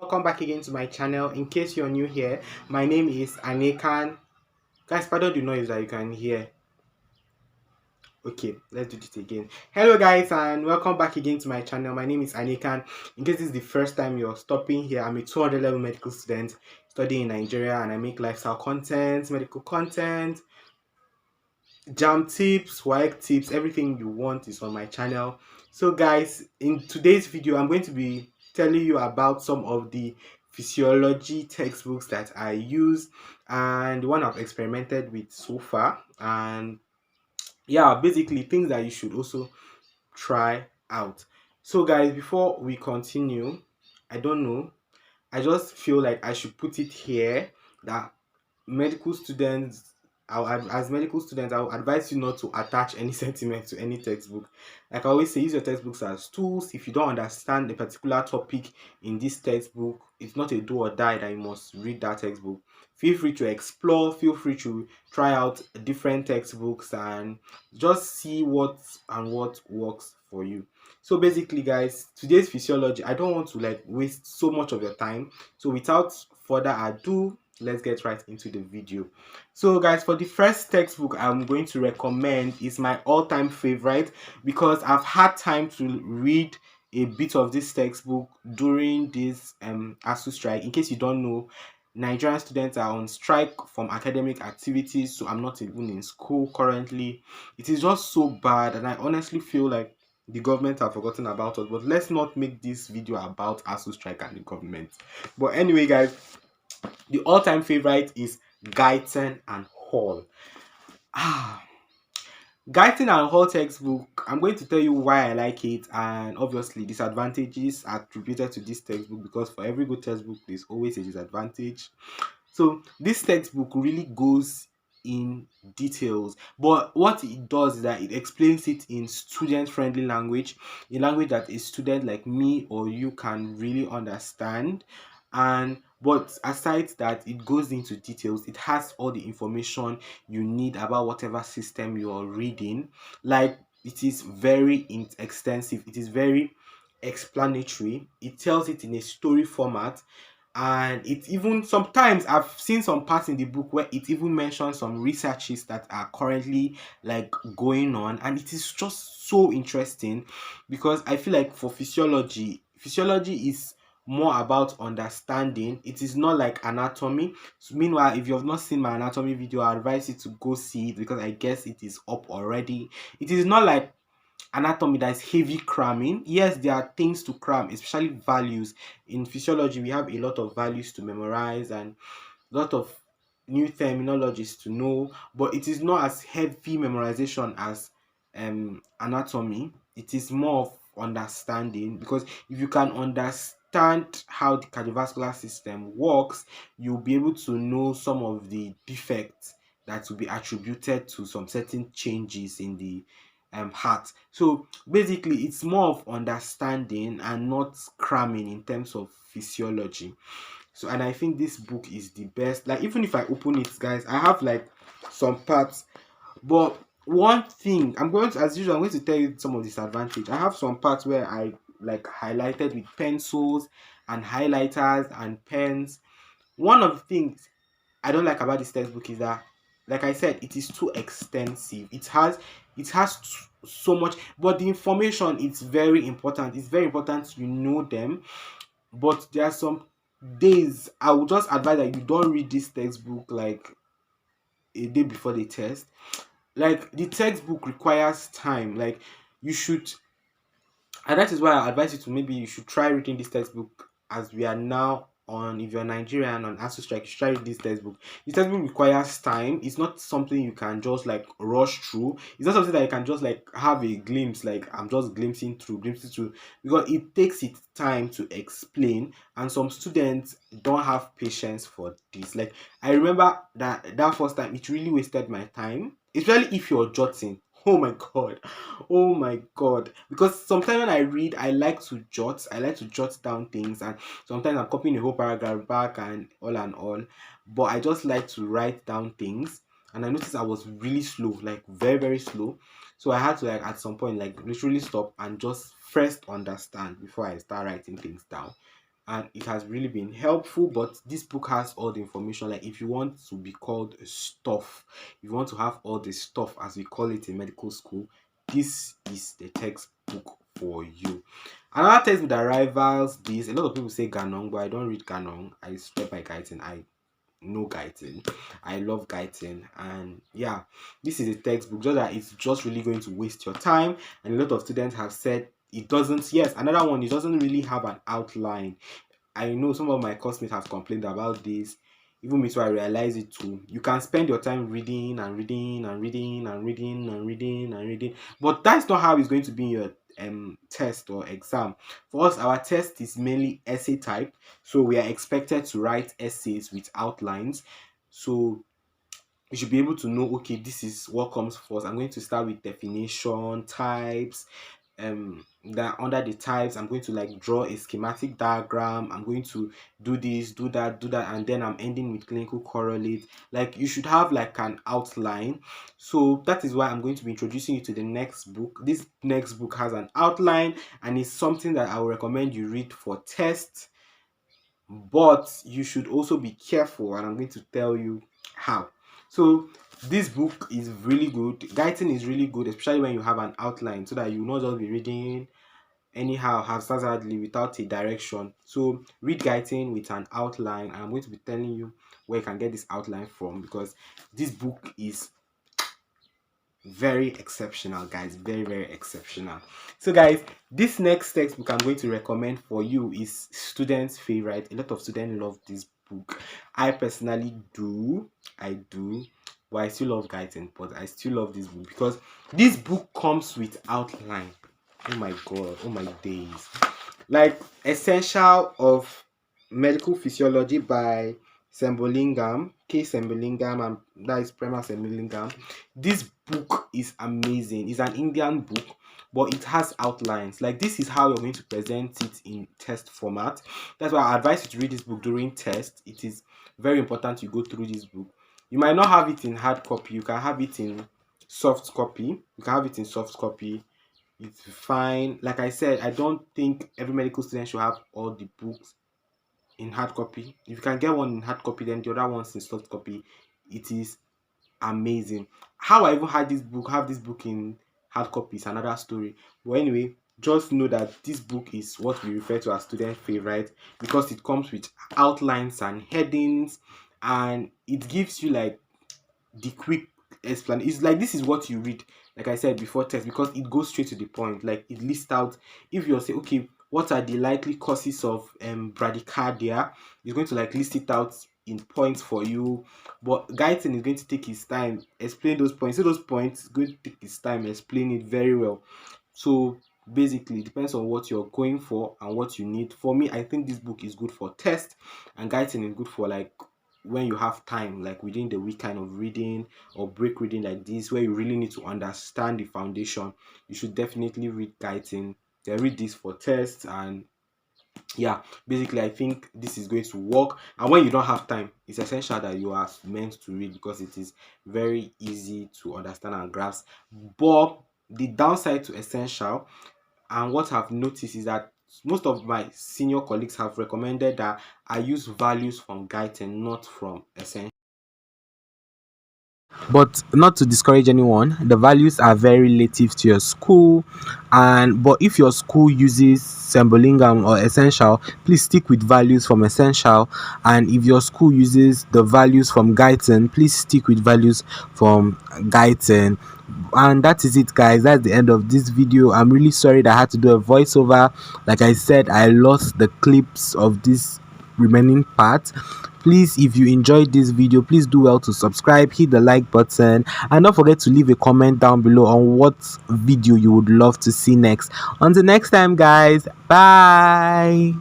Welcome back again to my channel. In case you're new here, my name is Anekan. Guys, pardon the noise that you can hear. Okay, let's do this again. Hello guys, and welcome back again to my channel. My name is Anekan. In case this is the first time you're stopping here, I'm a 200 level medical student studying in Nigeria, and I make lifestyle content, medical content, jam tips, work tips, everything you want is on my channel. So guys, in today's video I'm going to be telling you about some of the physiology textbooks that I use and the one I've experimented with so far, and yeah, basically things that you should also try out. So guys, before we continue, I don't know, I just feel like I should put it here that medical students as medical students, I would advise you not to attach any sentiment to any textbook. Like I always say, use your textbooks as tools. If you don't understand a particular topic in this textbook, it's not a do or die that you must read that textbook. Feel free to explore, feel free to try out different textbooks and just see what works for you. So basically guys, today's physiology, I don't want to like waste so much of your time. So without further ado, let's get right into the video. So guys, for the first textbook I'm going to recommend is my all-time favorite, because I've had time to read a bit of this textbook during this ASU strike. In case you don't know, Nigerian students are on strike from academic activities, so I'm not even in school currently. It is just so bad, and I honestly feel like the government have forgotten about us. But let's not make this video about ASU strike and the government. But anyway guys, the all-time favorite is Guyton and Hall. Guyton and Hall textbook, I'm going to tell you why I like it, and obviously disadvantages attributed to this textbook, because for every good textbook there's always a disadvantage. So this textbook really goes in details, but what it does is that it explains it in student-friendly language, a language that a student like me or you can really understand. And but aside that, it goes into details. It has all the information you need about whatever system you are reading. Like, it is very extensive, it is very explanatory, it tells it in a story format, and it even sometimes I've seen some parts in the book where it even mentions some researches that are currently like going on, and it is just so interesting, because I feel like for physiology is more about understanding. It is not like anatomy. So meanwhile, if you have not seen my anatomy video, I advise you to go see it, because I guess it is up already. It is not like anatomy that is heavy cramming. Yes, there are things to cram, especially values. In physiology, we have a lot of values to memorize and a lot of new terminologies to know, but it is not as heavy memorization as anatomy. It is more of understanding, because if you can understand how the cardiovascular system works, you'll be able to know some of the defects that will be attributed to some certain changes in the heart. So basically, it's more of understanding and not cramming in terms of physiology. So, and I think this book is the best. Like, even if I open it, guys, I have like some parts, but one thing I'm going to, as usual, I'm going to tell you some of the disadvantage. I have some parts where I like highlighted with pencils and highlighters and pens. One of the things I don't like about this textbook is that, like I said, it is too extensive. It has so much, but the information is very important. It's very important you know them. But there are some days I would just advise that you don't read this textbook like a day before the test. Like, the textbook requires time. Like, you should, and that is why I advise you to, maybe you should try reading this textbook, as we are now on, if you're Nigerian on ASU strike, you should try reading this textbook. This textbook requires time. It's not something you can just like rush through. It's not something that you can just like have a glimpse, like I'm just glimpsing through, because it takes its time to explain, and some students don't have patience for this. Like, I remember that first time, it really wasted my time, especially if you're jotting. Oh my god. Oh my god. Because sometimes when I read, I like to jot down things, and sometimes I'm copying a whole paragraph back and all. But I just like to write down things. And I noticed I was really slow, like very, very slow. So I had to, like, at some point, like, literally stop and just first understand before I start writing things down. and it has really been helpful. But this book has all the information. Like if you want to be called stuff, if you want to have all the stuff as we call it in medical school, this is the textbook for you. Another textbook that rivals this, a lot of people say Ganong, but I don't read Ganong. I swear by Gaitin. I know Gaitin. I love Gaitin. And yeah, this is a textbook, just that it's just really going to waste your time. And a lot of students have said it doesn't. Yes, another one, it doesn't really have an outline. I know some of my classmates have complained about this. Even me too, I realize it too. You can spend your time reading and reading and reading and reading and reading and reading, but that's not how it's going to be in your test or exam. For us, our test is mainly essay type, so we are expected to write essays with outlines. So you should be able to know, okay, this is what comes first. I'm going to start with definition, types, that under the types I'm going to like draw a schematic diagram. I'm going to do this, do that, and then I'm ending with clinical correlate. Like you should have like an outline. So that is why I'm going to be introducing you to the next book. This next book has an outline, and it's something that I would recommend you read for tests, but you should also be careful, and I'm going to tell you how. So this book is really good. Guiding is really good, especially when you have an outline, so that you will not just be reading anyhow haphazardly without a direction. So read guiding with an outline, and I'm going to be telling you where you can get this outline from, because this book is very exceptional, guys. Very, very exceptional. So guys, this next textbook I'm going to recommend for you is students' favorite. A lot of students love this book. I personally do. I do. But I still love guidance, but I still love this book because this book comes with outline. Oh my god, oh my days. Like Essential of Medical Physiology by Sembolingam, K. Sembolingam, and that is Prema Sembolingam. This book is amazing. It's an Indian book, but it has outlines. Like this is how you're going to present it in test format. That's why I advise you to read this book during test. It is very important you go through this book. You might not have it in hard copy. You can have it in soft copy. You can have it in soft copy. It's fine. Like I said, I don't think every medical student should have all the books in hard copy. If you can get one in hard copy, then the other one's in soft copy. It is amazing. How I even had this book, have this book in hard copy is another story. But anyway, just know that this book is what we refer to as student favorite because it comes with outlines and headings, and it gives you like the quick explanation. It's like this is what you read, like I said before test, because it goes straight to the point. Like it lists out, if you're saying okay, what are the likely causes of bradycardia, it's going to like list it out in points for you. But Guyton is going to take his time explain those points. So those points is going to take his time explain it very well. So basically it depends on what you're going for and what you need. For me, I think this book is good for test, and Guyton is good for like when you have time, like within the week kind of reading or break reading like this, where you really need to understand the foundation. You should definitely read Guyton. They read this for tests, and yeah, basically I think this is going to work. And when you don't have time, it's essential that you are meant to read because it is very easy to understand and grasp. But the downside to essential, and what I've noticed, is that most of my senior colleagues have recommended that I use values from Guyton, not from essential. But not to discourage anyone, the values are very relative to your school, and but if your school uses Sembolingam or Essential, please stick with values from Essential, and if your school uses the values from Guyton, please stick with values from Guyton. And that is it, guys. That's the end of this video. I'm really sorry that I had to do a voiceover. Like I said, I lost the clips of this remaining part. Please, if you enjoyed this video, please do well to subscribe, hit the like button, and don't forget to leave a comment down below on what video you would love to see next. Until next time, guys, bye.